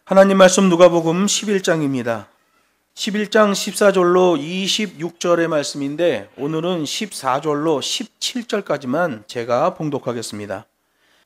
하나님 말씀 누가복음 11장입니다. 11장 14절로 26절의 말씀인데 오늘은 14절로 17절까지만 제가 봉독하겠습니다.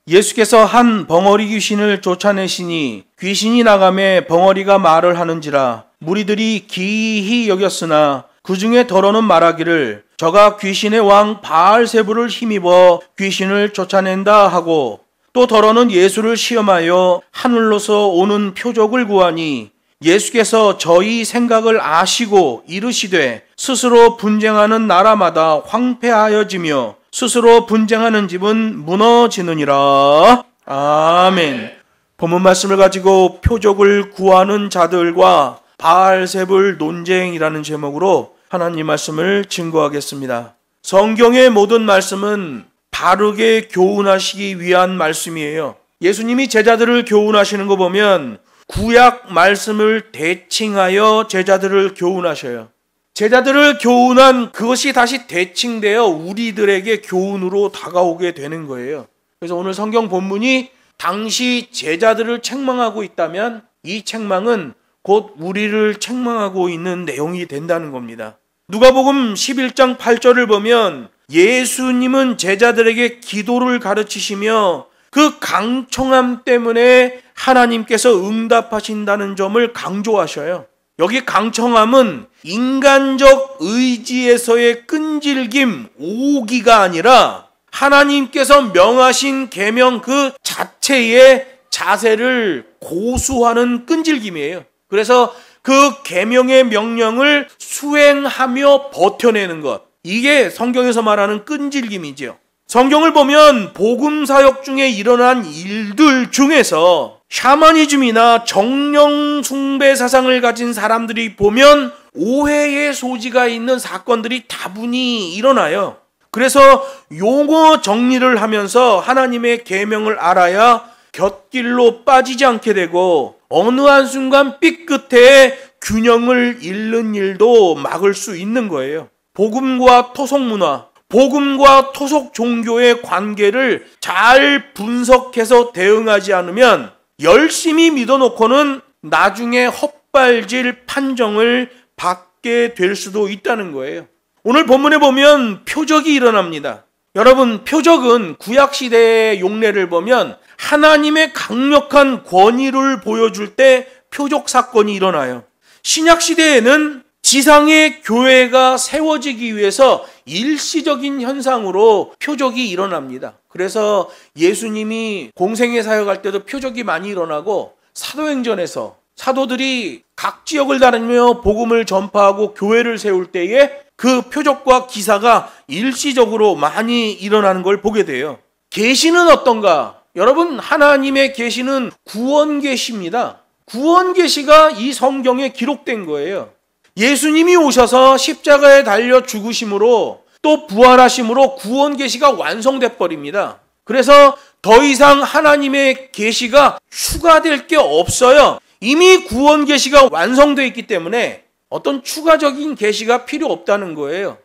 예수께서 한 벙어리 귀신을 쫓아내시니 귀신이 나가매 벙어리가 말을 하는지라 무리들이 기이히 여겼으나 그 중에 더러는 말하기를 저가 귀신의 왕 바알세불을 힘입어 귀신을 쫓아낸다 하고 또 더러는 예수를 시험하여 하늘로서 오는 표적을 구하니 예수께서 저희 생각을 아시고 이르시되 스스로 분쟁하는 나라마다 황폐하여지며 스스로 분쟁하는 집은 무너지느니라. 아멘. 본문 말씀을 가지고 표적을 구하는 자들과 바알세불 논쟁이라는 제목으로 하나님 말씀을 증거하겠습니다. 성경의 모든 말씀은 바르게 교훈하시기 위한 말씀이에요. 예수님이 제자들을 교훈하시는 거 보면 구약 말씀을 대칭하여 제자들을 교훈하셔요. 제자들을 교훈한 그것이 다시 대칭되어 우리들에게 교훈으로 다가오게 되는 거예요. 그래서 오늘 성경 본문이 당시 제자들을 책망하고 있다면 이 책망은 곧 우리를 책망하고 있는 내용이 된다는 겁니다. 누가복음 11장 8절을 보면 예수님은 제자들에게 기도를 가르치시며 그 강청함 때문에 하나님께서 응답하신다는 점을 강조하셔요. 여기 강청함은 인간적 의지에서의 끈질김, 오기가 아니라 하나님께서 명하신 계명 그 자체의 자세를 고수하는 끈질김이에요. 그래서 그 계명의 명령을 수행하며 버텨내는 것, 이게 성경에서 말하는 끈질김이죠. 성경을 보면 복음 사역 중에 일어난 일들 중에서 샤머니즘이나 정령 숭배 사상을 가진 사람들이 보면 오해의 소지가 있는 사건들이 다분히 일어나요. 그래서 용어 정리를 하면서 하나님의 계명을 알아야 곁길로 빠지지 않게 되고 어느 한순간 삐끗해 균형을 잃는 일도 막을 수 있는 거예요. 복음과 토속 문화, 복음과 토속 종교의 관계를 잘 분석해서 대응하지 않으면 열심히 믿어놓고는 나중에 헛발질 판정을 받게 될 수도 있다는 거예요. 오늘 본문에 보면 표적이 일어납니다. 여러분, 표적은 구약시대의 용례를 보면 하나님의 강력한 권위를 보여줄 때 표적 사건이 일어나요. 신약시대에는 지상의 교회가 세워지기 위해서 일시적인 현상으로 표적이 일어납니다. 그래서 예수님이 공생애 사역할 때도 표적이 많이 일어나고 사도행전에서 사도들이 각 지역을 다니며 복음을 전파하고 교회를 세울 때에 그 표적과 기사가 일시적으로 많이 일어나는 걸 보게 돼요. 계시는 어떤가? 여러분, 하나님의 계시는 구원 계시입니다. 구원 계시가 이 성경에 기록된 거예요. 예수님이 오셔서 십자가에 달려 죽으심으로 또 부활하심으로 구원 계시가 완성돼 버립니다. 그래서 더 이상 하나님의 계시가 추가될 게 없어요. 이미 구원 계시가 완성되어 있기 때문에 어떤 추가적인 계시가 필요 없다는 거예요.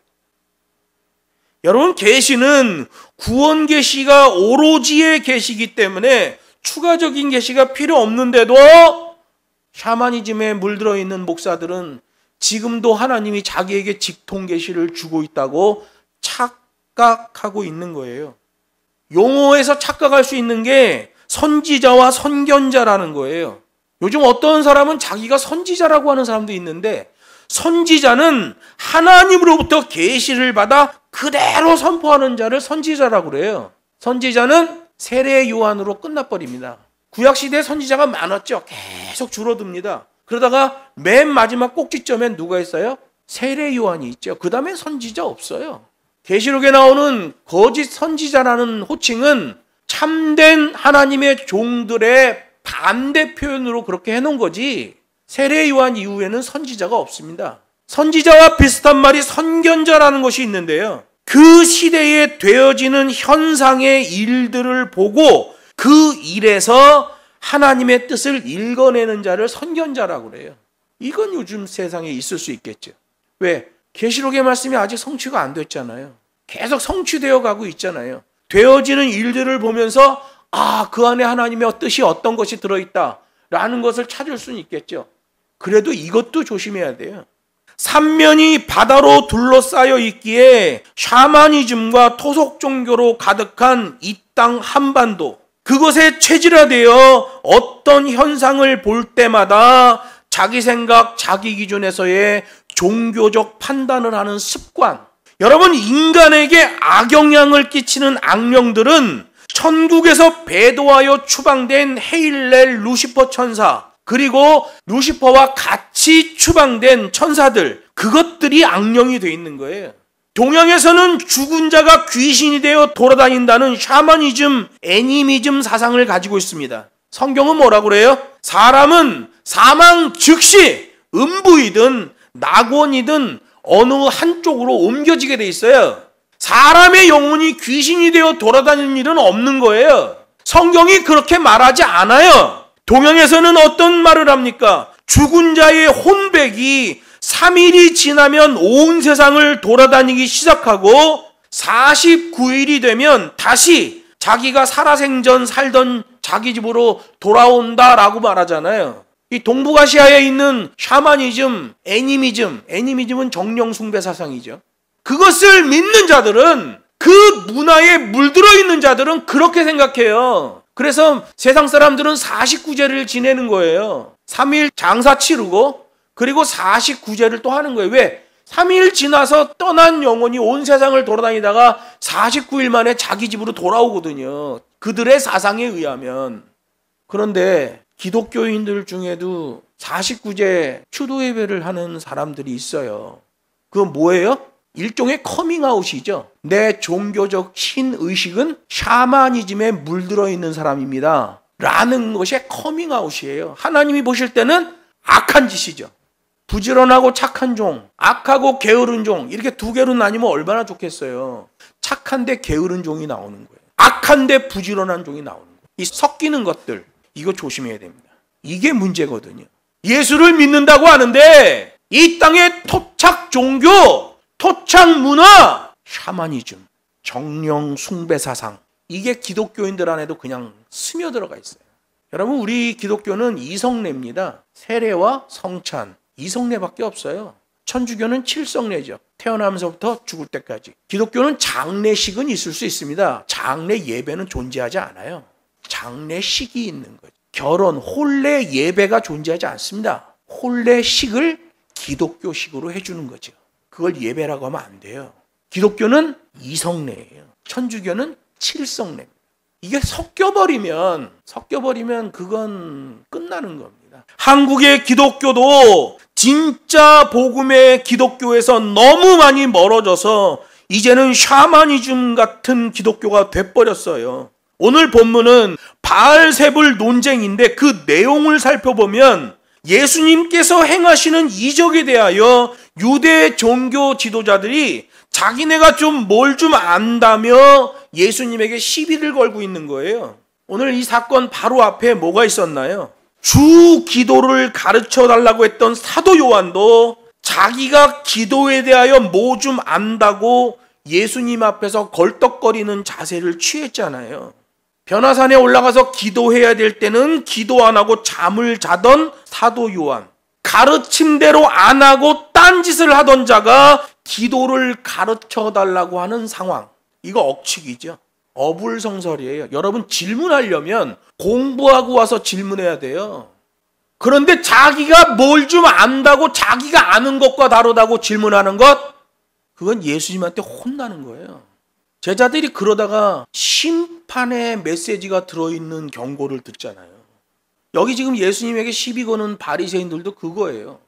여러분, 계시는 구원 계시가 오로지의 계시이기 때문에 추가적인 계시가 필요 없는데도 샤머니즘에 물들어 있는 목사들은 지금도 하나님이 자기에게 직통 계시를 주고 있다고 착각하고 있는 거예요. 용어에서 착각할 수 있는 게 선지자와 선견자라는 거예요. 요즘 어떤 사람은 자기가 선지자라고 하는 사람도 있는데 선지자는 하나님으로부터 계시를 받아 그대로 선포하는 자를 선지자라고 그래요. 선지자는 세례 요한으로 끝나버립니다. 구약시대에 선지자가 많았죠. 계속 줄어듭니다. 그러다가 맨 마지막 꼭지점엔 누가 있어요? 세례 요한이 있죠. 그 다음에 선지자 없어요. 계시록에 나오는 거짓 선지자라는 호칭은 참된 하나님의 종들의 반대 표현으로 그렇게 해놓은 거지 세례 요한 이후에는 선지자가 없습니다. 선지자와 비슷한 말이 선견자라는 것이 있는데요. 그 시대에 되어지는 현상의 일들을 보고 그 일에서 하나님의 뜻을 읽어내는 자를 선견자라고 그래요. 이건 요즘 세상에 있을 수 있겠죠. 왜? 계시록의 말씀이 아직 성취가 안 됐잖아요. 계속 성취되어 가고 있잖아요. 되어지는 일들을 보면서 그 안에 하나님의 뜻이 어떤 것이 들어있다 라는 것을 찾을 수는 있겠죠. 그래도 이것도 조심해야 돼요. 삼면이 바다로 둘러싸여 있기에 샤머니즘과 토속 종교로 가득한 이 땅 한반도, 그것에 체질화되어 어떤 현상을 볼 때마다 자기 생각, 자기 기준에서의 종교적 판단을 하는 습관. 여러분, 인간에게 악영향을 끼치는 악령들은 천국에서 배도하여 추방된 헤일렐 루시퍼 천사, 그리고 루시퍼와 같이 추방된 천사들, 그것들이 악령이 되어 있는 거예요. 동양에서는 죽은 자가 귀신이 되어 돌아다닌다는 샤머니즘, 애니미즘 사상을 가지고 있습니다. 성경은 뭐라고 그래요? 사람은 사망 즉시 음부이든 낙원이든 어느 한쪽으로 옮겨지게 돼 있어요. 사람의 영혼이 귀신이 되어 돌아다니는 일은 없는 거예요. 성경이 그렇게 말하지 않아요. 동양에서는 어떤 말을 합니까? 죽은 자의 혼백이 3일이 지나면 온 세상을 돌아다니기 시작하고 49일이 되면 다시 자기가 살아생전 살던 자기 집으로 돌아온다라고 말하잖아요. 이 동북아시아에 있는 샤머니즘, 애니미즘은 정령 숭배 사상이죠. 그것을 믿는 자들은, 그 문화에 물들어 있는 자들은 그렇게 생각해요. 그래서 세상 사람들은 49제를 지내는 거예요. 3일 장사 치르고 그리고 49제를 또 하는 거예요. 왜? 3일 지나서 떠난 영혼이 온 세상을 돌아다니다가 49일 만에 자기 집으로 돌아오거든요. 그들의 사상에 의하면. 그런데 기독교인들 중에도 49제 추도 예배를 하는 사람들이 있어요. 그건 뭐예요? 일종의 커밍아웃이죠. 내 종교적 신의식은 샤머니즘에 물들어 있는 사람입니다 라는 것이 커밍아웃이에요. 하나님이 보실 때는 악한 짓이죠. 부지런하고 착한 종, 악하고 게으른 종, 이렇게 두 개로 나뉘면 얼마나 좋겠어요. 착한데 게으른 종이 나오는 거예요. 악한데 부지런한 종이 나오는 거예요. 이 섞이는 것들, 이거 조심해야 됩니다. 이게 문제거든요. 예수를 믿는다고 하는데 이 땅의 토착 종교, 토착 문화, 샤머니즘, 정령 숭배 사상, 이게 기독교인들 안에도 그냥 스며들어가 있어요. 여러분, 우리 기독교는 이성례입니다. 세례와 성찬, 이성례밖에 없어요. 천주교는 7성례죠. 태어나면서부터 죽을 때까지. 기독교는 장례식은 있을 수 있습니다. 장례 예배는 존재하지 않아요. 장례식이 있는 거죠. 결혼, 혼례 예배가 존재하지 않습니다. 혼례식을 기독교식으로 해주는 거죠. 그걸 예배라고 하면 안 돼요. 기독교는 이성례예요. 천주교는 7성례입니다. 이게 섞여버리면 그건 끝나는 겁니다. 한국의 기독교도 진짜 복음의 기독교에서 너무 많이 멀어져서 이제는 샤머니즘 같은 기독교가 돼버렸어요. 오늘 본문은 바알세불 논쟁인데 그 내용을 살펴보면 예수님께서 행하시는 이적에 대하여 유대 종교 지도자들이 자기네가 좀 뭘 좀 안다며 예수님에게 시비를 걸고 있는 거예요. 오늘 이 사건 바로 앞에 뭐가 있었나요? 주 기도를 가르쳐 달라고 했던 사도 요한도 자기가 기도에 대하여 뭐 좀 안다고 예수님 앞에서 걸떡거리는 자세를 취했잖아요. 변화산에 올라가서 기도해야 될 때는 기도 안 하고 잠을 자던 사도 요한, 가르침대로 안 하고 딴짓을 하던 자가 기도를 가르쳐 달라고 하는 상황, 이거 억측이죠. 어불성설이에요. 여러분, 질문하려면 공부하고 와서 질문해야 돼요. 그런데 자기가 뭘 좀 안다고 자기가 아는 것과 다르다고 질문하는 것, 그건 예수님한테 혼나는 거예요. 제자들이 그러다가 심판의 메시지가 들어있는 경고를 듣잖아요. 여기 지금 예수님에게 시비 거는 바리새인들도 그거예요.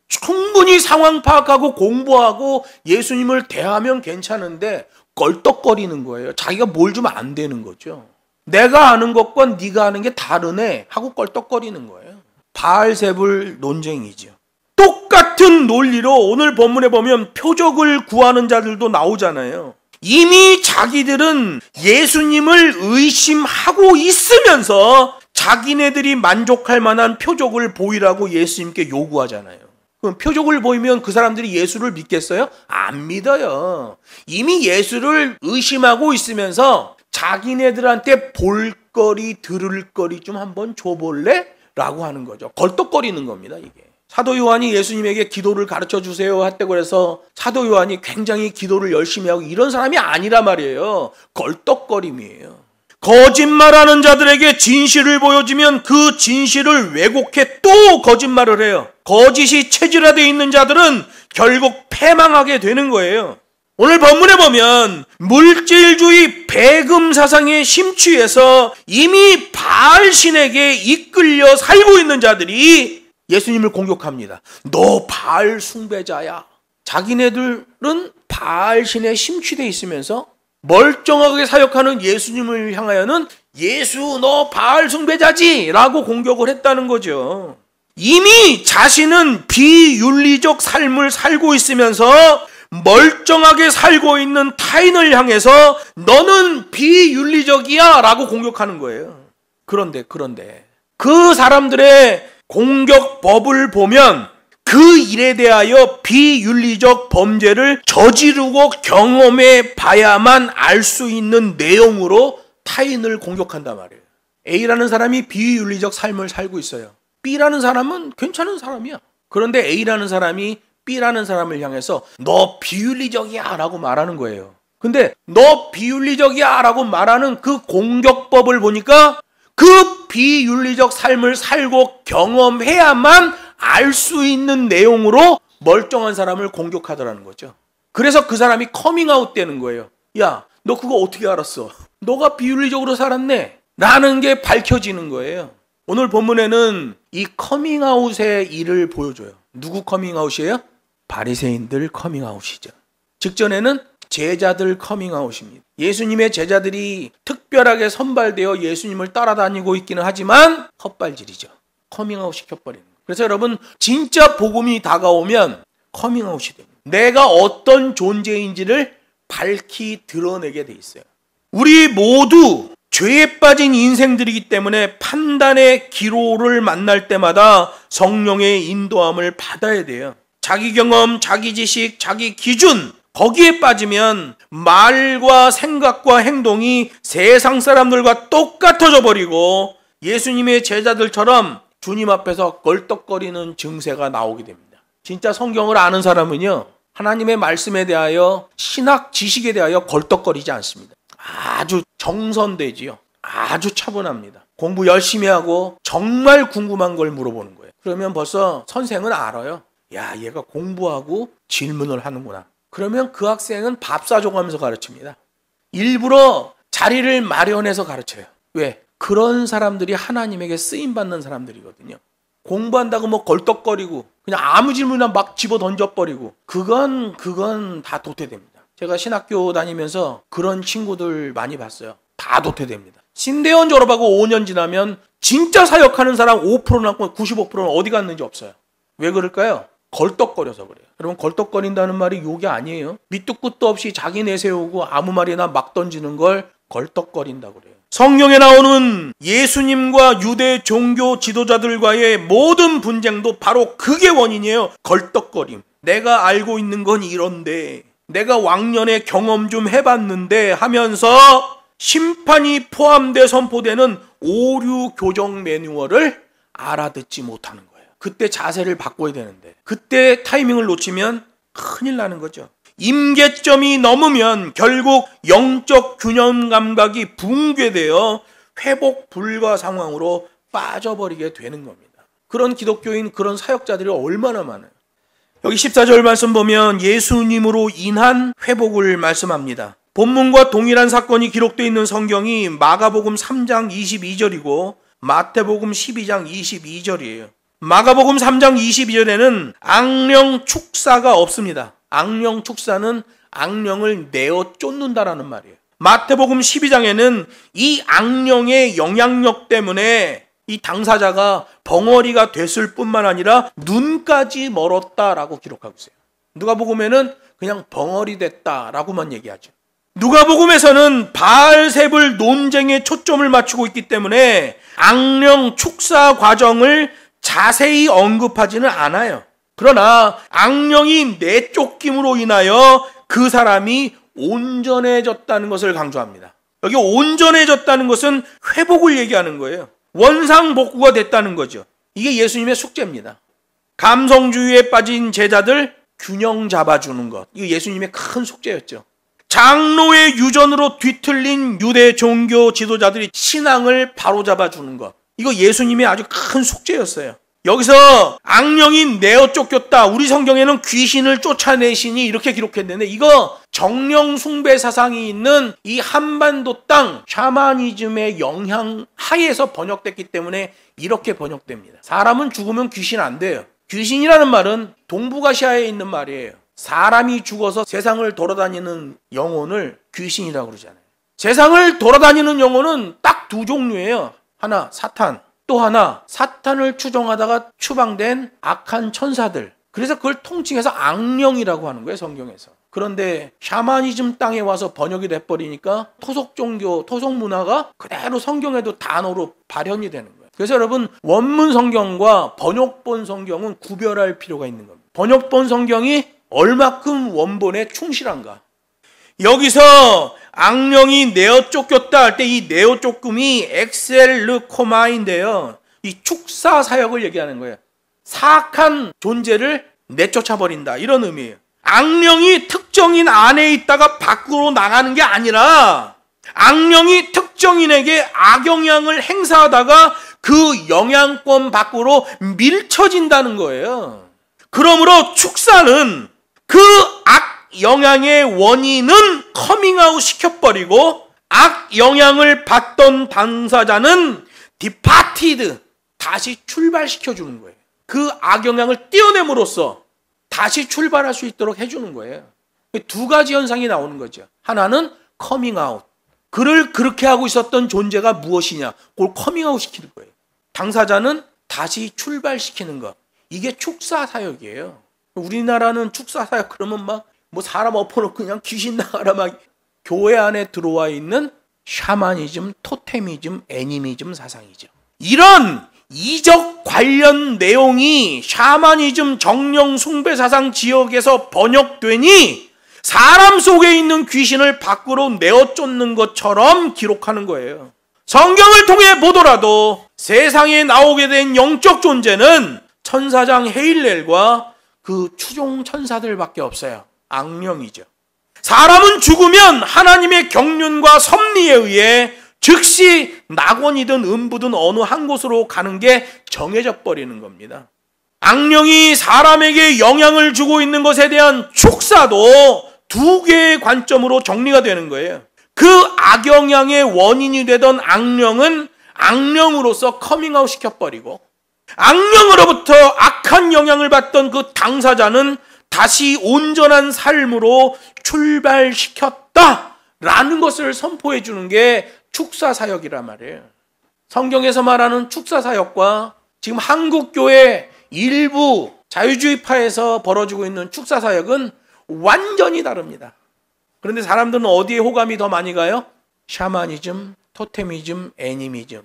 충분히 상황 파악하고 공부하고 예수님을 대하면 괜찮은데 껄떡거리는 거예요. 자기가 뭘 좀 안 되는 거죠. 내가 아는 것과 네가 아는 게 다르네 하고 껄떡거리는 거예요. 바알세불 논쟁이죠. 똑같은 논리로 오늘 본문에 보면 표적을 구하는 자들도 나오잖아요. 이미 자기들은 예수님을 의심하고 있으면서 자기네들이 만족할 만한 표적을 보이라고 예수님께 요구하잖아요. 그럼 표적을 보이면 그 사람들이 예수를 믿겠어요? 안 믿어요. 이미 예수를 의심하고 있으면서 자기네들한테 볼거리, 들을 거리 좀 한번 줘볼래? 라고 하는 거죠. 걸떡거리는 겁니다, 이게. 사도 요한이 예수님에게 기도를 가르쳐 주세요 했다고 해서 사도 요한이 굉장히 기도를 열심히 하고 이런 사람이 아니라 말이에요. 걸떡거림이에요. 거짓말하는 자들에게 진실을 보여주면 그 진실을 왜곡해 또 거짓말을 해요. 거짓이 체질화되어 있는 자들은 결국 패망하게 되는 거예요. 오늘 본문에 보면 물질주의 배금 사상에 심취해서 이미 바알 신에게 이끌려 살고 있는 자들이 예수님을 공격합니다. 너 바알 숭배자야. 자기네들은 바알 신에 심취되어 있으면서 멀쩡하게 사역하는 예수님을 향하여는 예수 너 바알 숭배자지 라고 공격을 했다는 거죠. 이미 자신은 비윤리적 삶을 살고 있으면서 멀쩡하게 살고 있는 타인을 향해서 너는 비윤리적이야 라고 공격하는 거예요. 그런데 그 사람들의 공격법을 보면 그 일에 대하여 비윤리적 범죄를 저지르고 경험해 봐야만 알 수 있는 내용으로 타인을 공격한단 말이에요. A라는 사람이 비윤리적 삶을 살고 있어요. B라는 사람은 괜찮은 사람이야. 그런데 A라는 사람이 B라는 사람을 향해서 너 비윤리적이야 라고 말하는 거예요. 근데 너 비윤리적이야 라고 말하는 그 공격법을 보니까 그 비윤리적 삶을 살고 경험해야만 알 수 있는 내용으로 멀쩡한 사람을 공격하더라는 거죠. 그래서 그 사람이 커밍아웃 되는 거예요. 야, 너 그거 어떻게 알았어? 너가 비윤리적으로 살았네 라는 게 밝혀지는 거예요. 오늘 본문에는 이 커밍아웃의 일을 보여줘요. 누구 커밍아웃이에요? 바리새인들 커밍아웃이죠. 직전에는 제자들 커밍아웃입니다. 예수님의 제자들이 특별하게 선발되어 예수님을 따라다니고 있기는 하지만 헛발질이죠. 커밍아웃 시켜버리는 거예요. 그래서 여러분 진짜 복음이 다가오면 커밍아웃이 됩니다. 내가 어떤 존재인지를 밝히 드러내게 돼 있어요. 우리 모두 죄에 빠진 인생들이기 때문에 판단의 기로를 만날 때마다 성령의 인도함을 받아야 돼요. 자기 경험, 자기 지식, 자기 기준 거기에 빠지면 말과 생각과 행동이 세상 사람들과 똑같아져 버리고 예수님의 제자들처럼 주님 앞에서 걸떡거리는 증세가 나오게 됩니다. 진짜 성경을 아는 사람은요, 하나님의 말씀에 대하여 신학 지식에 대하여 걸떡거리지 않습니다. 아주 정선되지요. 아주 차분합니다. 공부 열심히 하고 정말 궁금한 걸 물어보는 거예요. 그러면 벌써 선생은 알아요. 야, 얘가 공부하고 질문을 하는구나. 그러면 그 학생은 밥 사줘가면서 가르칩니다. 일부러 자리를 마련해서 가르쳐요. 왜? 그런 사람들이 하나님에게 쓰임받는 사람들이거든요. 공부한다고 뭐 걸떡거리고 그냥 아무 질문이나 막 집어 던져버리고 그건 다 도태됩니다. 제가 신학교 다니면서 그런 친구들 많이 봤어요. 다 도태됩니다. 신대원 졸업하고 5년 지나면 진짜 사역하는 사람 5% 남고 95%는 어디 갔는지 없어요. 왜 그럴까요? 걸떡거려서 그래요. 여러분, 걸떡거린다는 말이 욕이 아니에요. 밑도 끝도 없이 자기 내세우고 아무 말이나 막 던지는 걸 걸떡거린다고 그래요. 성경에 나오는 예수님과 유대 종교 지도자들과의 모든 분쟁도 바로 그게 원인이에요. 걸떡거림. 내가 알고 있는 건 이런데, 내가 왕년에 경험 좀 해봤는데 하면서 심판이 포함돼 선포되는 오류 교정 매뉴얼을 알아듣지 못하는 거예요. 그때 자세를 바꿔야 되는데 그때 타이밍을 놓치면 큰일 나는 거죠. 임계점이 넘으면 결국 영적 균형 감각이 붕괴되어 회복 불가 상황으로 빠져버리게 되는 겁니다. 그런 기독교인, 그런 사역자들이 얼마나 많아요. 여기 14절 말씀 보면 예수님으로 인한 회복을 말씀합니다. 본문과 동일한 사건이 기록되어 있는 성경이 마가복음 3장 22절이고 마태복음 12장 22절이에요. 마가복음 3장 22절에는 악령 축사가 없습니다. 악령 축사는 악령을 내어 쫓는다라는 말이에요. 마태복음 12장에는 이 악령의 영향력 때문에 이 당사자가 벙어리가 됐을 뿐만 아니라 눈까지 멀었다라고 기록하고 있어요. 누가복음에는 그냥 벙어리 됐다라고만 얘기하죠. 누가복음에서는 바알세불 논쟁에 초점을 맞추고 있기 때문에 악령 축사 과정을 자세히 언급하지는 않아요. 그러나 악령이 내쫓김으로 인하여 그 사람이 온전해졌다는 것을 강조합니다. 여기 온전해졌다는 것은 회복을 얘기하는 거예요. 원상복구가 됐다는 거죠. 이게 예수님의 숙제입니다. 감성주의에 빠진 제자들 균형 잡아주는 것. 이거 예수님의 큰 숙제였죠. 장로의 유전으로 뒤틀린 유대 종교 지도자들이 신앙을 바로잡아주는 것. 이거 예수님의 아주 큰 숙제였어요. 여기서 악령이 내어 쫓겼다. 우리 성경에는 귀신을 쫓아내시니 이렇게 기록했는데 이거 정령 숭배 사상이 있는 이 한반도 땅 샤머니즘의 영향 하에서 번역됐기 때문에 이렇게 번역됩니다. 사람은 죽으면 귀신 안 돼요. 귀신이라는 말은 동북아시아에 있는 말이에요. 사람이 죽어서 세상을 돌아다니는 영혼을 귀신이라고 그러잖아요. 세상을 돌아다니는 영혼은 딱 두 종류예요. 하나, 사탄. 또 하나, 사탄을 추종하다가 추방된 악한 천사들. 그래서 그걸 통칭해서 악령이라고 하는 거예요, 성경에서. 그런데 샤머니즘 땅에 와서 번역이 돼버리니까 토속 종교, 토속 문화가 그대로 성경에도 단어로 발현이 되는 거예요. 그래서 여러분, 원문 성경과 번역본 성경은 구별할 필요가 있는 겁니다. 번역본 성경이 얼마큼 원본에 충실한가. 여기서 악령이 내어 쫓겼다 할 때 이 내어 쫓김이 엑셀르코마인데요. 이 축사 사역을 얘기하는 거예요. 사악한 존재를 내쫓아버린다. 이런 의미예요. 악령이 특정인 안에 있다가 밖으로 나가는 게 아니라 악령이 특정인에게 악영향을 행사하다가 그 영향권 밖으로 밀쳐진다는 거예요. 그러므로 축사는 그 영향의 원인은 커밍아웃 시켜버리고 악 영향을 받던 당사자는 디파티드, 다시 출발시켜주는 거예요. 그 악영향을 떼어냄으로써 다시 출발할 수 있도록 해주는 거예요. 두 가지 현상이 나오는 거죠. 하나는 커밍아웃. 그를 그렇게 하고 있었던 존재가 무엇이냐, 그걸 커밍아웃 시키는 거예요. 당사자는 다시 출발시키는 것. 이게 축사 사역이에요. 우리나라는 축사 사역 그러면 뭐 사람 엎어놓고 그냥 귀신 나가라 막 교회 안에 들어와 있는 샤머니즘, 토테미즘, 애니미즘 사상이죠. 이런 이적 관련 내용이 샤머니즘 정령 숭배 사상 지역에서 번역되니 사람 속에 있는 귀신을 밖으로 내어 쫓는 것처럼 기록하는 거예요. 성경을 통해 보더라도 세상에 나오게 된 영적 존재는 천사장 헤일렐과 그 추종 천사들밖에 없어요. 악령이죠. 사람은 죽으면 하나님의 경륜과 섭리에 의해 즉시 낙원이든 음부든 어느 한 곳으로 가는 게 정해져 버리는 겁니다. 악령이 사람에게 영향을 주고 있는 것에 대한 축사도 두 개의 관점으로 정리가 되는 거예요. 그 악영향의 원인이 되던 악령은 악령으로서 커밍아웃 시켜버리고 악령으로부터 악한 영향을 받던 그 당사자는 다시 온전한 삶으로 출발시켰다라는 것을 선포해 주는 게 축사사역이란 말이에요. 성경에서 말하는 축사사역과 지금 한국교회 일부 자유주의파에서 벌어지고 있는 축사사역은 완전히 다릅니다. 그런데 사람들은 어디에 호감이 더 많이 가요? 샤머니즘, 토테미즘, 애니미즘.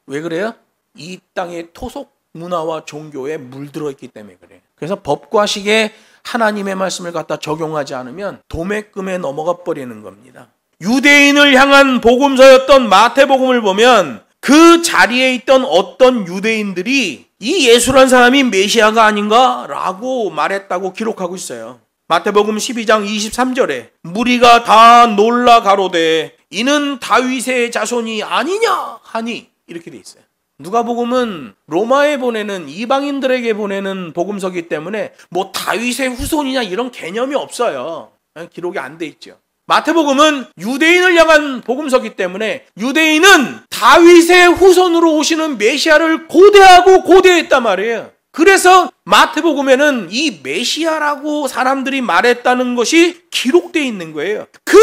왜 그래요? 이 땅의 토속 문화와 종교에 물들어 있기 때문에 그래요. 그래서 법과식에 하나님의 말씀을 갖다 적용하지 않으면 도매금에 넘어가 버리는 겁니다. 유대인을 향한 복음서였던 마태복음을 보면 그 자리에 있던 어떤 유대인들이 이 예수란 사람이 메시아가 아닌가? 라고 말했다고 기록하고 있어요. 마태복음 12장 23절에 무리가 다 놀라 가로되 이는 다윗의 자손이 아니냐 하니 이렇게 돼 있어요. 누가복음은 로마에 보내는 이방인들에게 보내는 복음서기 때문에 뭐 다윗의 후손이냐 이런 개념이 없어요. 기록이 안 돼 있죠. 마태복음은 유대인을 향한 복음서기 때문에 유대인은 다윗의 후손으로 오시는 메시아를 고대하고 고대했단 말이에요. 그래서 마태복음에는 이 메시아라고 사람들이 말했다는 것이 기록되어 있는 거예요. 그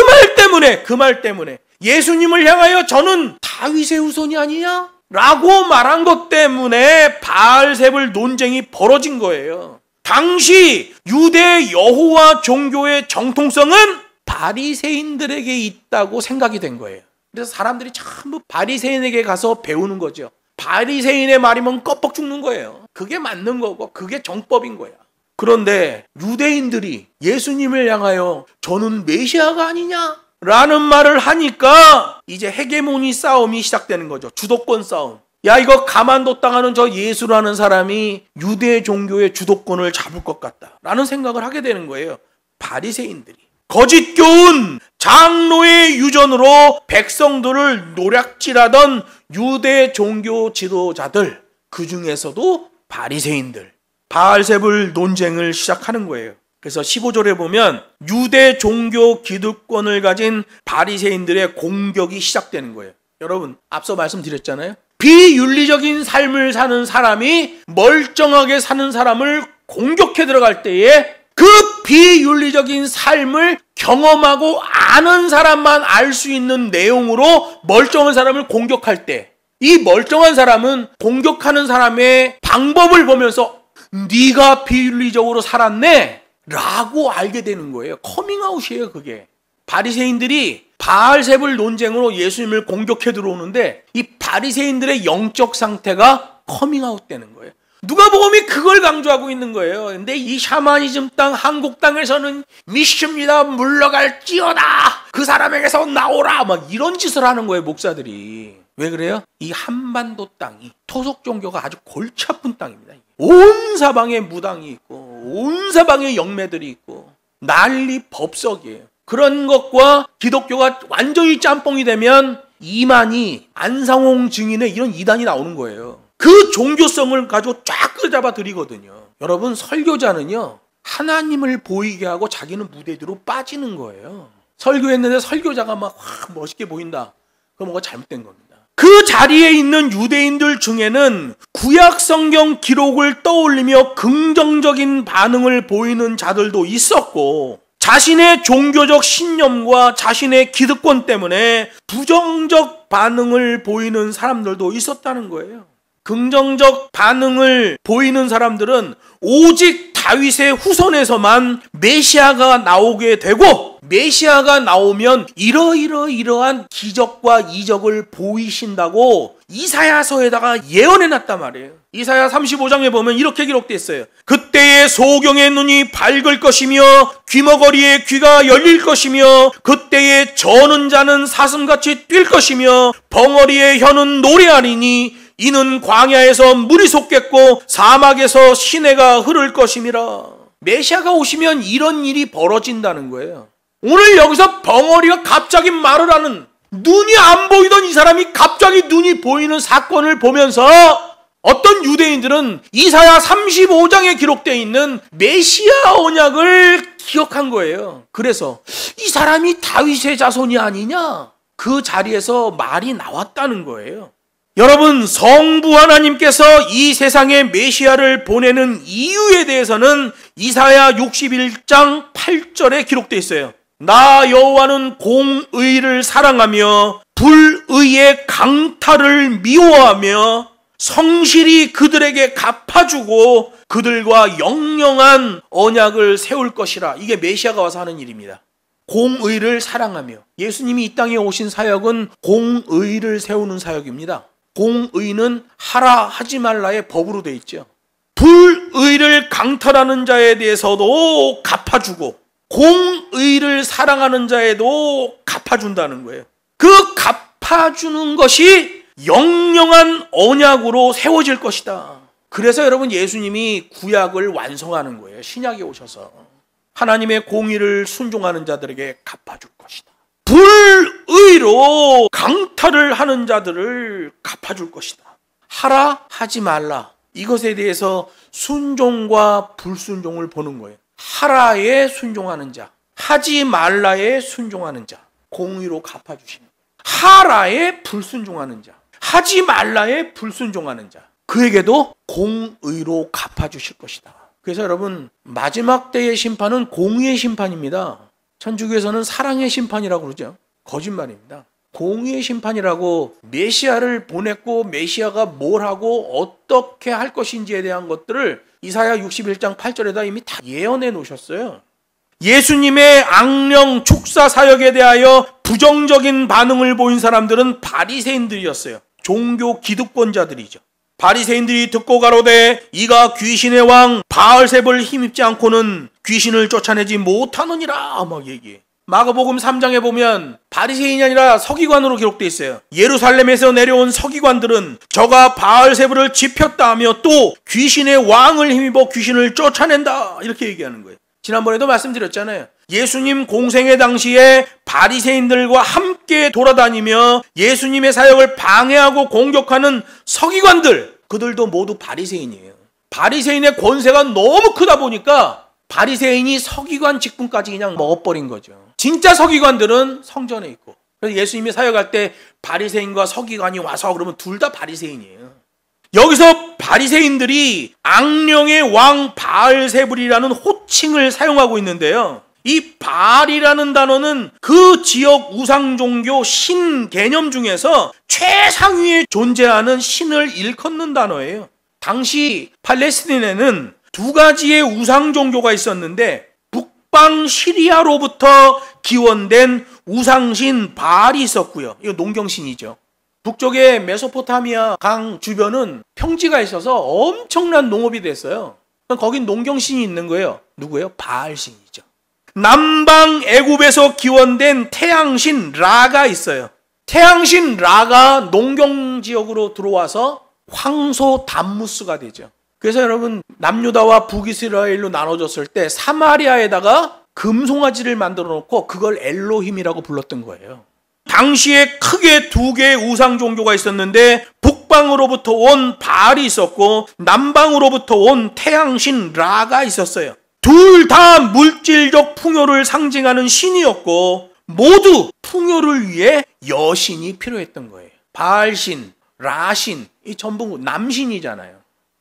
말 때문에 예수님을 향하여 저는 다윗의 후손이 아니냐? 라고 말한 것 때문에 바알세불 논쟁이 벌어진 거예요. 당시 유대 여호와 종교의 정통성은 바리새인들에게 있다고 생각이 된 거예요. 그래서 사람들이 전부 바리새인에게 가서 배우는 거죠. 바리새인의 말이면 껍벅 죽는 거예요. 그게 맞는 거고 그게 정법인 거야. 그런데 유대인들이 예수님을 향하여 저는 메시아가 아니냐? 라는 말을 하니까 이제 헤게모니 싸움이 시작되는 거죠. 주도권 싸움. 야, 이거 가만둬 당하는 저 예수라는 사람이 유대 종교의 주도권을 잡을 것 같다 라는 생각을 하게 되는 거예요. 바리새인들이 거짓 교훈, 장로의 유전으로 백성들을 노략질하던 유대 종교 지도자들, 그 중에서도 바리새인들, 바알세불 논쟁을 시작하는 거예요. 그래서 15절에 보면 유대 종교 기득권을 가진 바리새인들의 공격이 시작되는 거예요. 여러분, 앞서 말씀드렸잖아요. 비윤리적인 삶을 사는 사람이 멀쩡하게 사는 사람을 공격해 들어갈 때에 그 비윤리적인 삶을 경험하고 아는 사람만 알 수 있는 내용으로 멀쩡한 사람을 공격할 때, 이 멀쩡한 사람은 공격하는 사람의 방법을 보면서 네가 비윤리적으로 살았네 라고 알게 되는 거예요. 커밍아웃이에요. 그게 바리새인들이 바알세불 논쟁으로 예수님을 공격해 들어오는데, 이 바리새인들의 영적 상태가 커밍아웃 되는 거예요. 누가복음이 그걸 강조하고 있는 거예요. 근데 이 샤머니즘 땅, 한국 땅에서는 믿습니다, 물러갈지어다, 그 사람에게서 나오라, 막 이런 짓을 하는 거예요, 목사들이. 왜 그래요? 이 한반도 땅이 토속 종교가 아주 골치 아픈 땅입니다. 온 사방에 무당이 있고 온 사방에 영매들이 있고 난리 법석이에요. 그런 것과 기독교가 완전히 짬뽕이 되면 이만희, 안상홍 증인의 이런 이단이 나오는 거예요. 그 종교성을 가지고 쫙 끌어잡아 드리거든요. 여러분, 설교자는요, 하나님을 보이게 하고 자기는 무대 뒤로 빠지는 거예요. 설교했는데 설교자가 막 멋있게 보인다, 그럼 뭐가 잘못된 겁니다. 그 자리에 있는 유대인들 중에는 구약 성경 기록을 떠올리며 긍정적인 반응을 보이는 자들도 있었고, 자신의 종교적 신념과 자신의 기득권 때문에 부정적 반응을 보이는 사람들도 있었다는 거예요. 긍정적 반응을 보이는 사람들은 오직 다윗의 후손에서만 메시아가 나오게 되고, 메시아가 나오면 이러한 기적과 이적을 보이신다고 이사야서에다가 예언해놨단 말이에요. 이사야 35장에 보면 이렇게 기록되어 있어요. 그때의 소경의 눈이 밝을 것이며 귀머거리의 귀가 열릴 것이며 그때의 저는 자는 사슴같이 뛸 것이며 벙어리의 혀는 노래하리니 이는 광야에서 물이 솟겠고 사막에서 시내가 흐를 것임이라. 메시아가 오시면 이런 일이 벌어진다는 거예요. 오늘 여기서 벙어리가 갑자기 말을 하는, 눈이 안 보이던 이 사람이 갑자기 눈이 보이는 사건을 보면서 어떤 유대인들은 이사야 35장에 기록되어 있는 메시아 언약을 기억한 거예요. 그래서 이 사람이 다윗의 자손이 아니냐, 그 자리에서 말이 나왔다는 거예요. 여러분, 성부 하나님께서 이 세상에 메시아를 보내는 이유에 대해서는 이사야 61장 8절에 기록되어 있어요. 나 여호와는 공의를 사랑하며 불의의 강탈을 미워하며 성실히 그들에게 갚아주고 그들과 영영한 언약을 세울 것이라. 이게 메시아가 와서 하는 일입니다. 공의를 사랑하며, 예수님이 이 땅에 오신 사역은 공의를 세우는 사역입니다. 공의는 하라 하지 말라의 법으로 되어 있죠. 불의를 강탈하는 자에 대해서도 갚아주고 공의를 사랑하는 자에도 갚아준다는 거예요. 그 갚아주는 것이 영영한 언약으로 세워질 것이다. 그래서 여러분, 예수님이 구약을 완성하는 거예요. 신약에 오셔서 하나님의 공의를 순종하는 자들에게 갚아줄 것이다. 불의로 강탈을 하는 자들을 갚아줄 것이다. 하라 하지 말라, 이것에 대해서 순종과 불순종을 보는 거예요. 하라에 순종하는 자, 하지 말라에 순종하는 자, 공의로 갚아주시는 거예요. 하라에 불순종하는 자, 하지 말라에 불순종하는 자, 그에게도 공의로 갚아주실 것이다. 그래서 여러분, 마지막 때의 심판은 공의의 심판입니다. 천주교에서는 사랑의 심판이라고 그러죠. 거짓말입니다. 공의의 심판이라고, 메시아를 보냈고 메시아가 뭘 하고 어떻게 할 것인지에 대한 것들을 이사야 61장 8절에다 이미 다 예언해 놓으셨어요. 예수님의 악령 축사 사역에 대하여 부정적인 반응을 보인 사람들은 바리새인들이었어요. 종교 기득권자들이죠. 바리새인들이 듣고 가로되 이가 귀신의 왕 바알세불 힘입지 않고는 귀신을 쫓아내지 못하느니라 막 얘기해. 마가복음 3장에 보면 바리새인이 아니라 서기관으로 기록되어 있어요. 예루살렘에서 내려온 서기관들은 저가 바알세불을 지폈다 하며 또 귀신의 왕을 힘입어 귀신을 쫓아낸다 이렇게 얘기하는 거예요. 지난번에도 말씀드렸잖아요. 예수님 공생애 당시에 바리새인들과 함께 돌아다니며 예수님의 사역을 방해하고 공격하는 서기관들, 그들도 모두 바리새인이에요. 바리새인의 권세가 너무 크다 보니까 바리새인이 서기관 직분까지 그냥 먹어버린 거죠. 진짜 서기관들은 성전에 있고, 그래서 예수님이 사역할 때 바리새인과 서기관이 와서 그러면 둘 다 바리새인이에요. 여기서 바리새인들이 악령의 왕 바알세불이라는 호칭을 사용하고 있는데요. 이 바알이라는 단어는 그 지역 우상 종교 신 개념 중에서 최상위에 존재하는 신을 일컫는 단어예요. 당시 팔레스틴에는 두 가지의 우상 종교가 있었는데 북방 시리아로부터 기원된 우상신 바알이 있었고요. 이거 농경신이죠. 북쪽의 메소포타미아 강 주변은 평지가 있어서 엄청난 농업이 됐어요. 거긴 농경신이 있는 거예요. 누구예요? 바알신이죠. 남방 애굽에서 기원된 태양신 라가 있어요. 태양신 라가 농경지역으로 들어와서 황소 담무스가 되죠. 그래서 여러분 남유다와 북이스라엘로 나눠졌을 때 사마리아에다가 금송아지를 만들어 놓고 그걸 엘로힘이라고 불렀던 거예요. 당시에 크게 두 개의 우상 종교가 있었는데 북방으로부터 온 바알이 있었고 남방으로부터 온 태양신 라가 있었어요. 둘 다 물질적 풍요를 상징하는 신이었고 모두 풍요를 위해 여신이 필요했던 거예요. 바알신, 라신, 이 전부 남신이잖아요.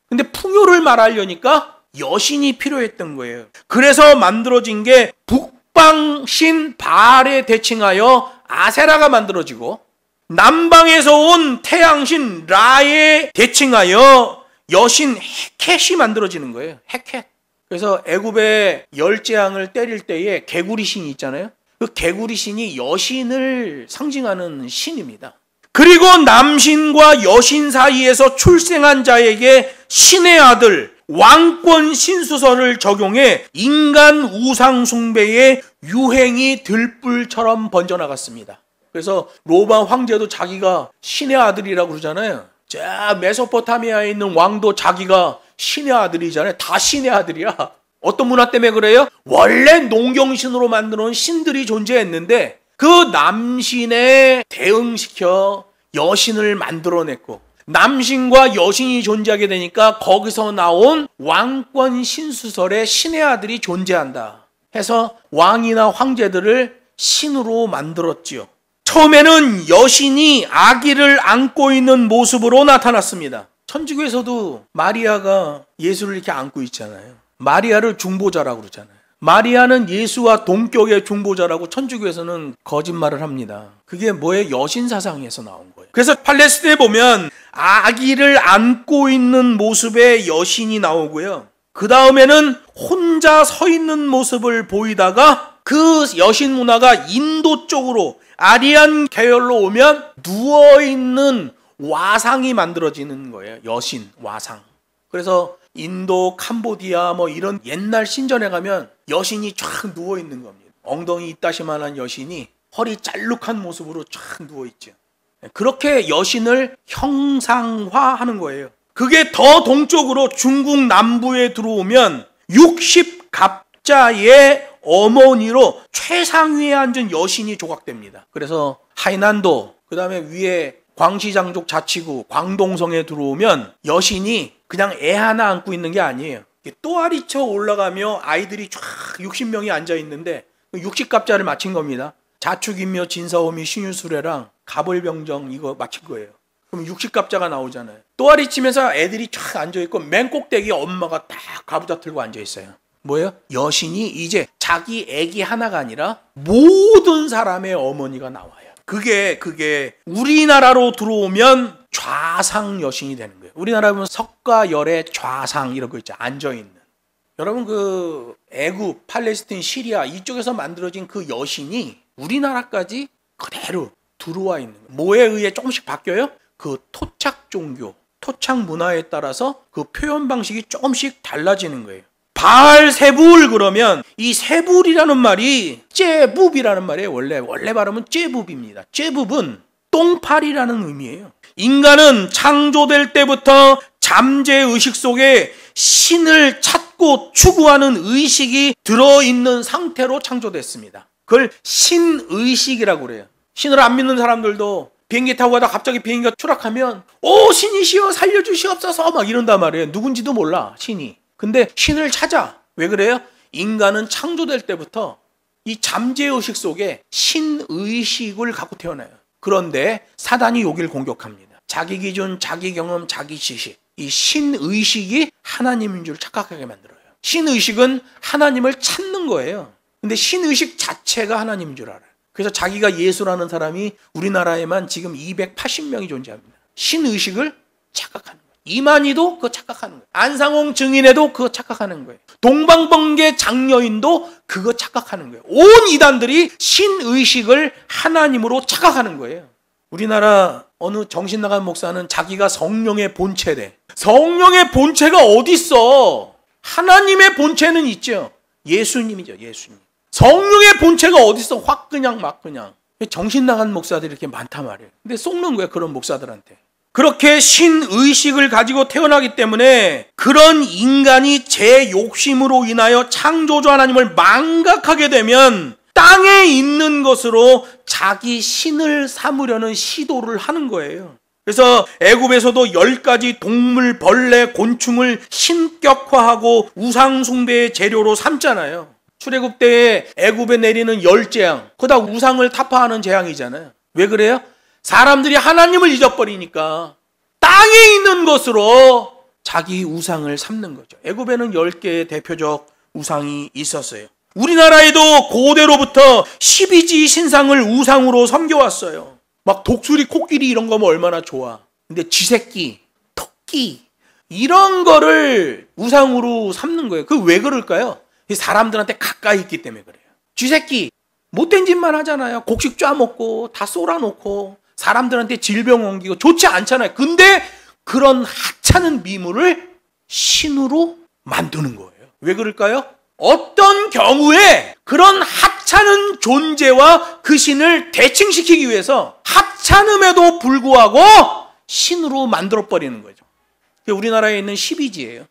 근데 풍요를 말하려니까 여신이 필요했던 거예요. 그래서 만들어진 게 북방신 바알에 대칭하여 아세라가 만들어지고 남방에서 온 태양신 라에 대칭하여 여신 헤켓이 만들어지는 거예요. 헤켓. 그래서 애굽의 열재앙을 때릴 때에 개구리 신이 있잖아요. 그 개구리 신이 여신을 상징하는 신입니다. 그리고 남신과 여신 사이에서 출생한 자에게 신의 아들, 왕권 신수설을 적용해 인간 우상 숭배의 유행이 들불처럼 번져나갔습니다. 그래서 로마 황제도 자기가 신의 아들이라고 그러잖아요. 자, 메소포타미아에 있는 왕도 자기가 신의 아들이잖아요. 다 신의 아들이야. 어떤 문화 때문에 그래요? 원래 농경신으로 만들어놓은 신들이 존재했는데 그 남신에 대응시켜 여신을 만들어냈고 남신과 여신이 존재하게 되니까 거기서 나온 왕권 신수설에 신의 아들이 존재한다 해서 왕이나 황제들을 신으로 만들었지요. 처음에는 여신이 아기를 안고 있는 모습으로 나타났습니다. 천주교에서도 마리아가 예수를 이렇게 안고 있잖아요. 마리아를 중보자라고 그러잖아요. 마리아는 예수와 동격의 중보자라고 천주교에서는 거짓말을 합니다. 그게 뭐예요? 여신 사상에서 나온 거예요. 그래서 팔레스틴에 보면 아기를 안고 있는 모습의 여신이 나오고요. 그 다음에는 혼자 서 있는 모습을 보이다가 그 여신 문화가 인도 쪽으로 아리안 계열로 오면 누워있는 와상이 만들어지는 거예요. 여신, 와상. 그래서 인도, 캄보디아 뭐 이런 옛날 신전에 가면 여신이 쫙 누워있는 겁니다. 엉덩이 이따시만한 여신이 허리 짤룩한 모습으로 쫙 누워있죠. 그렇게 여신을 형상화하는 거예요. 그게 더 동쪽으로 중국 남부에 들어오면 60갑자의 어머니로 최상위에 앉은 여신이 조각됩니다. 그래서 하이난도, 그 다음에 위에 광시장족 자치구 광동성에 들어오면 여신이 그냥 애 하나 안고 있는 게 아니에요. 또아리 쳐 올라가며 아이들이 쫙 60명이 앉아있는데 60갑자를 맞힌 겁니다. 자축인묘, 진사오미, 신유수레랑 가벌병정 이거 맞힌 거예요. 그럼 60갑자가 나오잖아요. 또아리 치면서 애들이 쫙 앉아있고 맨 꼭대기에 엄마가 딱 가부좌 틀고 앉아있어요. 뭐예요? 여신이 이제 자기 애기 하나가 아니라 모든 사람의 어머니가 나와요. 그게 우리나라로 들어오면 좌상 여신이 되는 거예요. 우리나라 보면 석가열의 좌상 이런 거 있죠. 앉아있는. 여러분 그 애굽, 팔레스틴, 시리아 이쪽에서 만들어진 그 여신이 우리나라까지 그대로 들어와 있는 거예요. 뭐에 의해 조금씩 바뀌어요? 그 토착 종교, 토착 문화에 따라서 그 표현 방식이 조금씩 달라지는 거예요. 바알세불 그러면 이 세불이라는 말이 째붑이라는 말이에요. 원래 발음은 째붑입니다. 째붑은 똥파리라는 의미예요. 인간은 창조될 때부터 잠재의식 속에 신을 찾고 추구하는 의식이 들어있는 상태로 창조됐습니다. 그걸 신의식이라고 그래요. 신을 안 믿는 사람들도 비행기 타고 가다 갑자기 비행기가 추락하면 오 신이시여 살려주시옵소서 막 이런단 말이에요. 누군지도 몰라 신이. 근데 신을 찾아. 왜 그래요? 인간은 창조될 때부터 이 잠재의식 속에 신의식을 갖고 태어나요. 그런데 사단이 여길 공격합니다. 자기 기준, 자기 경험, 자기 지식. 이 신의식이 하나님인 줄 착각하게 만들어요. 신의식은 하나님을 찾는 거예요. 근데 신의식 자체가 하나님인 줄 알아요. 그래서 자기가 예수라는 사람이 우리나라에만 지금 280명이 존재합니다. 신의식을 착각하는 거예요. 이만희도 그거 착각하는 거예요. 안상홍 증인에도 그거 착각하는 거예요. 동방번개 장녀인도 그거 착각하는 거예요. 온 이단들이 신의식을 하나님으로 착각하는 거예요. 우리나라 어느 정신 나간 목사는 자기가 성령의 본체래. 성령의 본체가 어디 있어? 하나님의 본체는 있죠. 예수님이죠. 예수님. 성령의 본체가 어디 있어? 확 그냥 막 그냥. 정신 나간 목사들이 이렇게 많단 말이에요. 근데 속는 거야 그런 목사들한테. 그렇게 신의식을 가지고 태어나기 때문에 그런 인간이 제 욕심으로 인하여 창조주 하나님을 망각하게 되면 땅에 있는 것으로 자기 신을 삼으려는 시도를 하는 거예요. 그래서 애굽에서도 10가지 동물, 벌레, 곤충을 신격화하고 우상숭배의 재료로 삼잖아요. 출애굽 때에 애굽에 내리는 10재앙, 그거 다 우상을 타파하는 재앙이잖아요. 왜 그래요? 사람들이 하나님을 잊어버리니까 땅에 있는 것으로 자기 우상을 삼는 거죠. 애굽에는 10개의 대표적 우상이 있었어요. 우리나라에도 고대로부터 12지 신상을 우상으로 섬겨왔어요. 막 독수리, 코끼리 이런 거면 얼마나 좋아. 근데 쥐새끼, 토끼 이런 거를 우상으로 삼는 거예요. 그 왜 그럴까요? 사람들한테 가까이 있기 때문에 그래요. 쥐새끼 못된 짓만 하잖아요. 곡식 쪄먹고 다 쏠아놓고 사람들한테 질병 옮기고 좋지 않잖아요. 근데 그런 하찮은 미물을 신으로 만드는 거예요. 왜 그럴까요? 어떤 경우에 그런 하찮은 존재와 그 신을 대칭시키기 위해서 하찮음에도 불구하고 신으로 만들어버리는 거죠. 그게 우리나라에 있는 12지예요.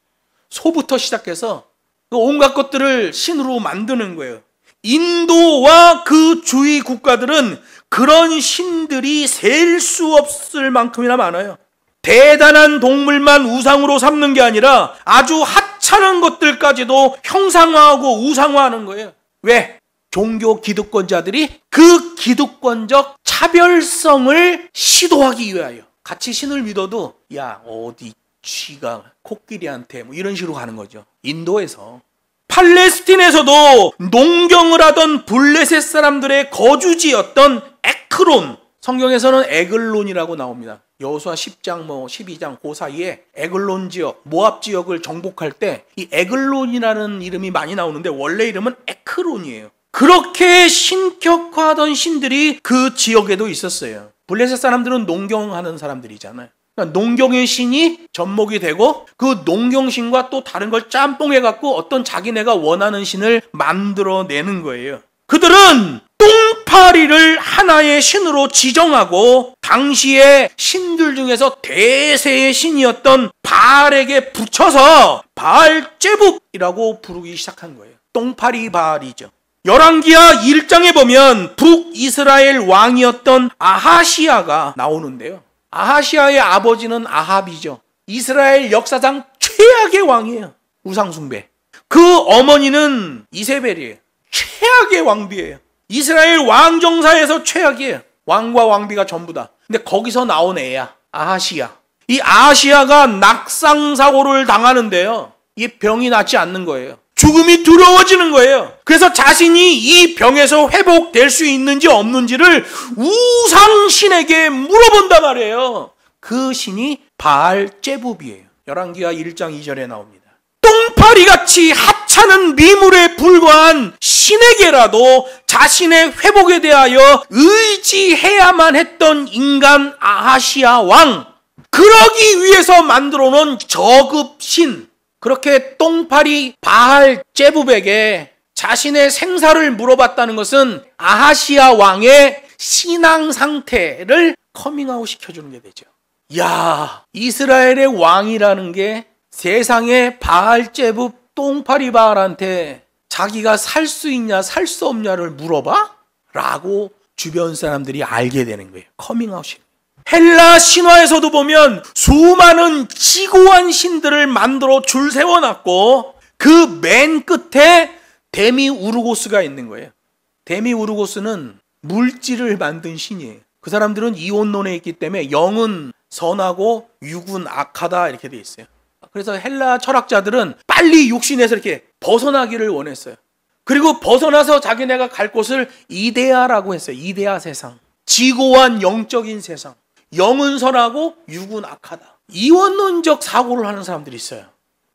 소부터 시작해서 온갖 것들을 신으로 만드는 거예요. 인도와 그 주위 국가들은 그런 신들이 셀 수 없을 만큼이나 많아요. 대단한 동물만 우상으로 삼는 게 아니라 아주 하찮은 것들까지도 형상화하고 우상화하는 거예요. 왜? 종교 기득권자들이 그 기득권적 차별성을 시도하기 위하여. 같이 신을 믿어도 야 어디 쥐가 코끼리한테 뭐 이런 식으로 가는 거죠. 인도에서. 팔레스틴에서도 농경을 하던 블레셋 사람들의 거주지였던 에크론, 성경에서는 에글론이라고 나옵니다. 여호수아 10장 12장 그 사이에 에글론 지역, 모압 지역을 정복할 때 이 에글론이라는 이름이 많이 나오는데 원래 이름은 에크론이에요. 그렇게 신격화하던 신들이 그 지역에도 있었어요. 블레셋 사람들은 농경하는 사람들이잖아요. 그러니까 농경의 신이 접목이 되고 그 농경신과 또 다른 걸 짬뽕해갖고 어떤 자기네가 원하는 신을 만들어내는 거예요. 그들은 똥파리를 하나의 신으로 지정하고 당시의 신들 중에서 대세의 신이었던 바알에게 붙여서 바알제북이라고 부르기 시작한 거예요. 똥파리 바알이죠. 열왕기하 1장에 보면 북이스라엘 왕이었던 아하시야가 나오는데요. 아하시야의 아버지는 아합이죠. 이스라엘 역사상 최악의 왕이에요. 우상숭배. 그 어머니는 이세벨이에요. 최악의 왕비예요. 이스라엘 왕정사에서 최악이에요. 왕과 왕비가 전부 다. 근데 거기서 나온 애야. 아하시야. 이 아하시야가 낙상사고를 당하는데요. 이 병이 낫지 않는 거예요. 죽음이 두려워지는 거예요. 그래서 자신이 이 병에서 회복될 수 있는지 없는지를 우상신에게 물어본단 말이에요. 그 신이 바알제북이에요. 열왕기하 1장 2절에 나옵니다. 똥파리같이 하찮은 미물에 불과한 신에게라도 자신의 회복에 대하여 의지해야만 했던 인간 아하시야 왕, 그러기 위해서 만들어 놓은 저급신, 그렇게 똥파리 바알 제부백에 자신의 생사를 물어봤다는 것은 아하시아 왕의 신앙 상태를 커밍아웃 시켜주는 게 되죠. 야, 이스라엘의 왕이라는 게 세상의 바알 제부 똥파리 바알한테 자기가 살 수 있냐 살 수 없냐를 물어봐? 라고 주변 사람들이 알게 되는 거예요. 커밍아웃이. 헬라 신화에서도 보면 수많은 지고한 신들을 만들어 줄 세워놨고 그 맨 끝에 데미우르고스가 있는 거예요. 데미우르고스는 물질을 만든 신이에요. 그 사람들은 이혼론에 있기 때문에 영은 선하고 육은 악하다 이렇게 돼 있어요. 그래서 헬라 철학자들은 빨리 육신에서 이렇게 벗어나기를 원했어요. 그리고 벗어나서 자기네가 갈 곳을 이데아라고 했어요. 이데아 세상. 지고한 영적인 세상. 영은 선하고 육은 악하다. 이원론적 사고를 하는 사람들이 있어요.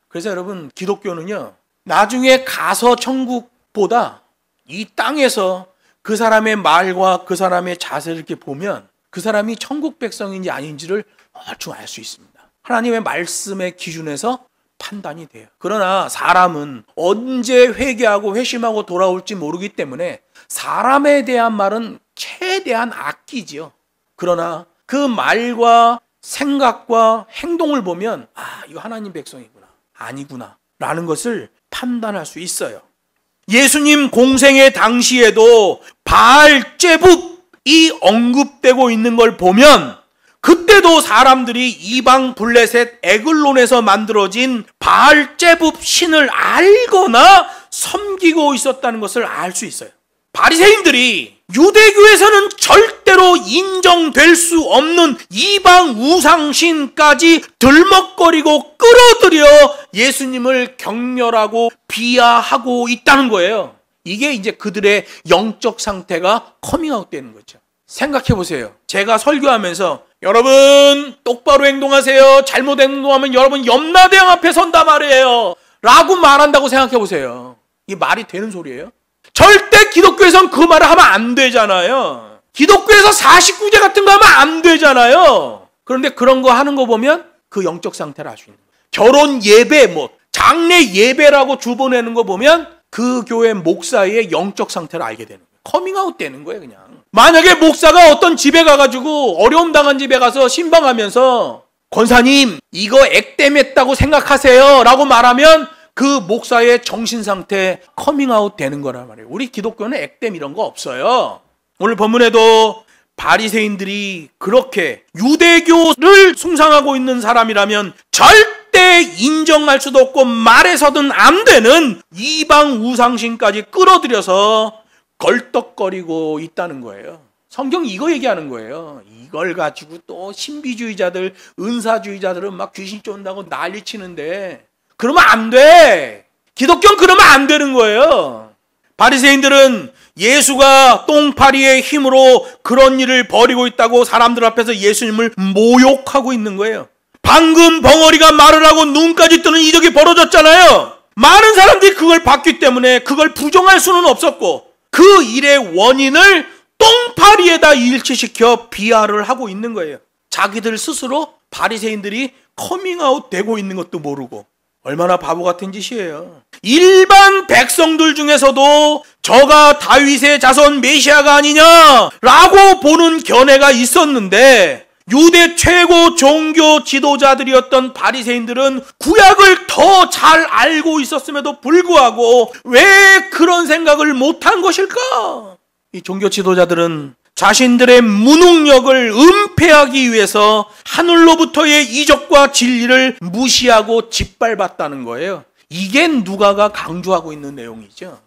그래서 여러분, 기독교는요, 나중에 가서 천국보다 이 땅에서 그 사람의 말과 그 사람의 자세를 이렇게 보면 그 사람이 천국 백성인지 아닌지를 대충 알 수 있습니다. 하나님의 말씀의 기준에서 판단이 돼요. 그러나 사람은 언제 회개하고 회심하고 돌아올지 모르기 때문에 사람에 대한 말은 최대한 아끼지요. 그러나 그 말과 생각과 행동을 보면 이거 하나님 백성이구나, 아니구나 라는 것을 판단할 수 있어요. 예수님 공생의 당시에도 바알 제붓이 언급되고 있는 걸 보면 그때도 사람들이 이방 블레셋 에글론에서 만들어진 바알 제붓 신을 알거나 섬기고 있었다는 것을 알 수 있어요. 바리새인들이 유대교에서는 절대로 인정될 수 없는 이방 우상신까지 들먹거리고 끌어들여 예수님을 경멸하고 비하하고 있다는 거예요. 이게 이제 그들의 영적 상태가 커밍아웃 되는 거죠. 생각해 보세요. 제가 설교하면서 여러분 똑바로 행동하세요. 잘못 행동하면 여러분 염라대왕 앞에 선다 말이에요 라고 말한다고 생각해 보세요. 이게 말이 되는 소리예요? 절대 기독교에선 그 말을 하면 안 되잖아요. 기독교에서 49제 같은 거 하면 안 되잖아요. 그런데 그런 거 하는 거 보면 그 영적 상태를 알 수 있는 거예요. 결혼 예배, 장례 예배라고 주보내는 거 보면 그 교회 목사의 영적 상태를 알게 되는 거예요. 커밍아웃 되는 거예요, 그냥. 만약에 목사가 어떤 집에 가가지고 어려움 당한 집에 가서 신방하면서 권사님 이거 액땜했다고 생각하세요 라고 말하면 그 목사의 정신상태 커밍아웃 되는 거란 말이에요. 우리 기독교는 액땜 이런 거 없어요. 오늘 본문에도 바리새인들이 그렇게 유대교를 숭상하고 있는 사람이라면 절대 인정할 수도 없고 말해서든 안 되는 이방 우상신까지 끌어들여서 걸떡거리고 있다는 거예요. 성경이 이거 얘기하는 거예요. 이걸 가지고 또 신비주의자들, 은사주의자들은 막 귀신 쫓는다고 난리치는데 그러면 안 돼. 기독교는 그러면 안 되는 거예요. 바리새인들은 예수가 똥파리의 힘으로 그런 일을 벌이고 있다고 사람들 앞에서 예수님을 모욕하고 있는 거예요. 방금 벙어리가 말을 하고 눈까지 뜨는 이적이 벌어졌잖아요. 많은 사람들이 그걸 봤기 때문에 그걸 부정할 수는 없었고 그 일의 원인을 똥파리에다 일치시켜 비하를 하고 있는 거예요. 자기들 스스로 바리새인들이 커밍아웃 되고 있는 것도 모르고 얼마나 바보 같은 짓이에요. 일반 백성들 중에서도 저가 다윗의 자손 메시아가 아니냐라고 보는 견해가 있었는데 유대 최고 종교 지도자들이었던 바리새인들은 구약을 더 잘 알고 있었음에도 불구하고 왜 그런 생각을 못한 것일까? 이 종교 지도자들은 자신들의 무능력을 은폐하기 위해서 하늘로부터의 이적과 진리를 무시하고 짓밟았다는 거예요. 이게 누가가 강조하고 있는 내용이죠.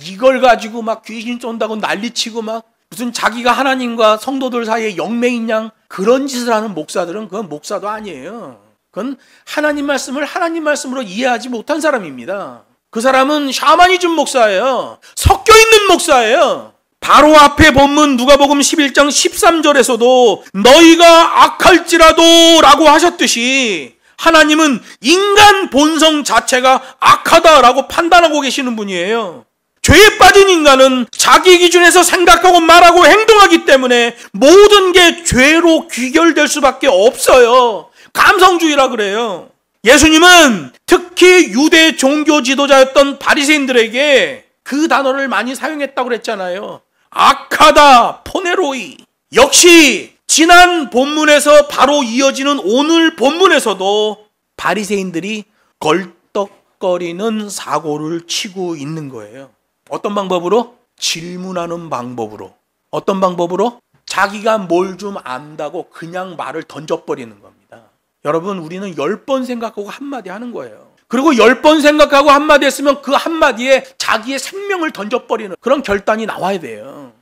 이걸 가지고 막 귀신 쏜다고 난리치고 막 무슨 자기가 하나님과 성도들 사이에 영맹인 양 그런 짓을 하는 목사들은 그건 목사도 아니에요. 그건 하나님 말씀을 하나님 말씀으로 이해하지 못한 사람입니다. 그 사람은 샤머니즘 목사예요. 섞여 있는 목사예요. 바로 앞에 본문 누가복음 11장 13절에서도 너희가 악할지라도 라고 하셨듯이 하나님은 인간 본성 자체가 악하다라고 판단하고 계시는 분이에요. 죄에 빠진 인간은 자기 기준에서 생각하고 말하고 행동하기 때문에 모든 게 죄로 귀결될 수밖에 없어요. 감성주의라 그래요. 예수님은 특히 유대 종교 지도자였던 바리새인들에게 그 단어를 많이 사용했다고 그랬잖아요. 악하다, 포네로이. 역시 지난 본문에서 바로 이어지는 오늘 본문에서도 바리새인들이 걸떡거리는 사고를 치고 있는 거예요. 어떤 방법으로? 질문하는 방법으로. 어떤 방법으로? 자기가 뭘 좀 안다고 그냥 말을 던져버리는 겁니다. 여러분, 우리는 10번 생각하고 한마디 하는 거예요. 그리고 10번 생각하고 한마디 했으면 그 한마디에 자기의 생명을 던져버리는 그런 결단이 나와야 돼요.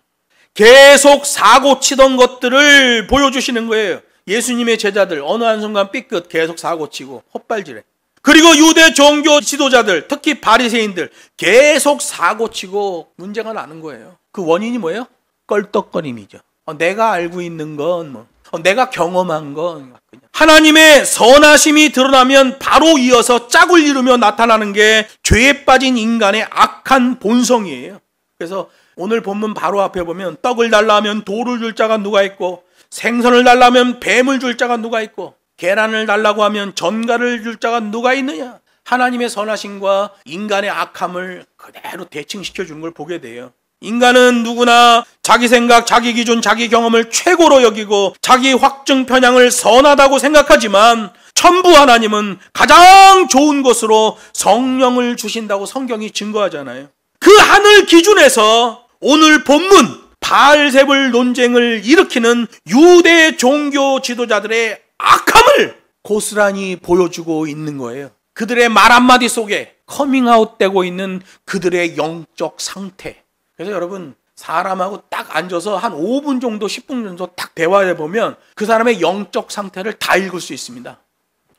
계속 사고 치던 것들을 보여주시는 거예요. 예수님의 제자들 어느 한순간 삐끗 계속 사고 치고 헛발질해. 그리고 유대 종교 지도자들, 특히 바리새인들 계속 사고 치고 문제가 나는 거예요. 그 원인이 뭐예요? 껄떡거림이죠. 내가 알고 있는 건 내가 경험한 건 하나님의 선하심이 드러나면 바로 이어서 짝을 이루며 나타나는 게 죄에 빠진 인간의 악한 본성이에요. 그래서 오늘 본문 바로 앞에 보면 떡을 달라 하면 돌을 줄 자가 누가 있고, 생선을 달라 하면 뱀을 줄 자가 누가 있고, 계란을 달라고 하면 전갈을 줄 자가 누가 있느냐. 하나님의 선하심과 인간의 악함을 그대로 대칭시켜 주는 걸 보게 돼요. 인간은 누구나 자기 생각, 자기 기준, 자기 경험을 최고로 여기고 자기 확증 편향을 선하다고 생각하지만 천부 하나님은 가장 좋은 것으로 성령을 주신다고 성경이 증거하잖아요. 그 하늘 기준에서 오늘 본문 바알세불 논쟁을 일으키는 유대 종교 지도자들의 악함을 고스란히 보여주고 있는 거예요. 그들의 말 한마디 속에 커밍아웃 되고 있는 그들의 영적 상태. 그래서 여러분, 사람하고 딱 앉아서 한 5분 정도 10분 정도 딱 대화해 보면 그 사람의 영적 상태를 다 읽을 수 있습니다.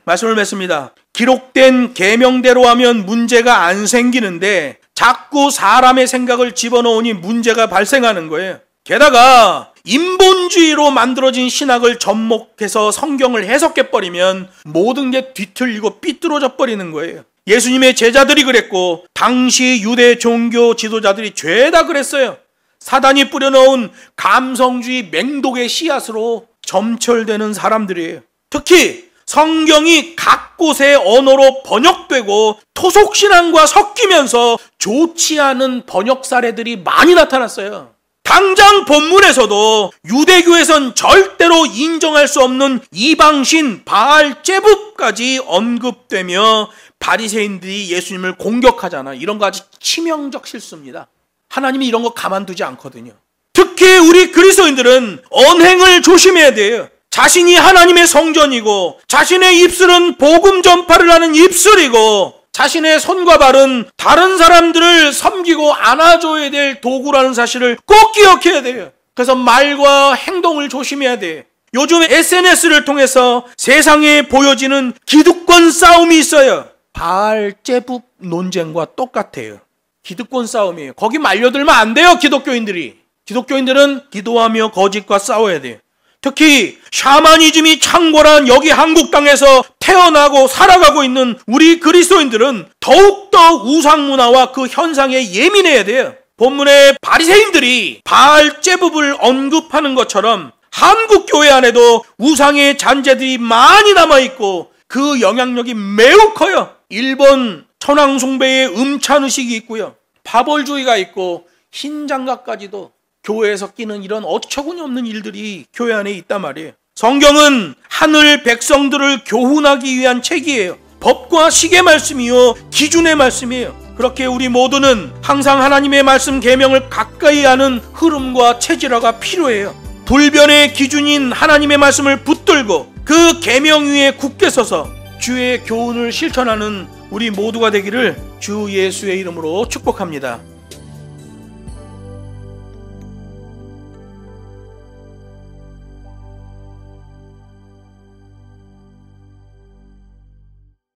말씀을 맺습니다. 기록된 계명대로 하면 문제가 안 생기는데 자꾸 사람의 생각을 집어넣으니 문제가 발생하는 거예요. 게다가 인본주의로 만들어진 신학을 접목해서 성경을 해석해버리면 모든 게 뒤틀리고 삐뚤어져 버리는 거예요. 예수님의 제자들이 그랬고 당시 유대 종교 지도자들이 죄다 그랬어요. 사단이 뿌려놓은 감성주의 맹독의 씨앗으로 점철되는 사람들이에요. 특히 성경이 각 곳의 언어로 번역되고 토속신앙과 섞이면서 좋지 않은 번역 사례들이 많이 나타났어요. 당장 본문에서도 유대교에선 절대로 인정할 수 없는 이방신 바알제붓까지 언급되며 바리새인들이 예수님을 공격하잖아. 이런 거 아주 치명적 실수입니다. 하나님이 이런 거 가만두지 않거든요. 특히 우리 그리스도인들은 언행을 조심해야 돼요. 자신이 하나님의 성전이고 자신의 입술은 복음 전파를 하는 입술이고 자신의 손과 발은 다른 사람들을 섬기고 안아줘야 될 도구라는 사실을 꼭 기억해야 돼요. 그래서 말과 행동을 조심해야 돼요. 요즘 SNS를 통해서 세상에 보여지는 기득권 싸움이 있어요. 바알제붓 논쟁과 똑같아요. 기득권 싸움이에요. 거기 말려들면 안 돼요. 기독교인들은 기도하며 거짓과 싸워야 돼요. 특히 샤머니즘이 창궐한 여기 한국 땅에서 태어나고 살아가고 있는 우리 그리스도인들은 더욱더 우상문화와 그 현상에 예민해야 돼요. 본문의 바리새인들이 바알제붓을 언급하는 것처럼 한국 교회 안에도 우상의 잔재들이 많이 남아있고 그 영향력이 매우 커요. 일본 천황숭배의 음찬의식이 있고요. 파벌주의가 있고 흰장갑까지도 교회에서 끼는 이런 어처구니 없는 일들이 교회 안에 있단 말이에요. 성경은 하늘 백성들을 교훈하기 위한 책이에요. 법과 식의 말씀이요 기준의 말씀이에요. 그렇게 우리 모두는 항상 하나님의 말씀 계명을 가까이 하는 흐름과 체질화가 필요해요. 불변의 기준인 하나님의 말씀을 붙들고 그 계명 위에 굳게 서서 주의 교훈을 실천하는 우리 모두가 되기를 주 예수의 이름으로 축복합니다.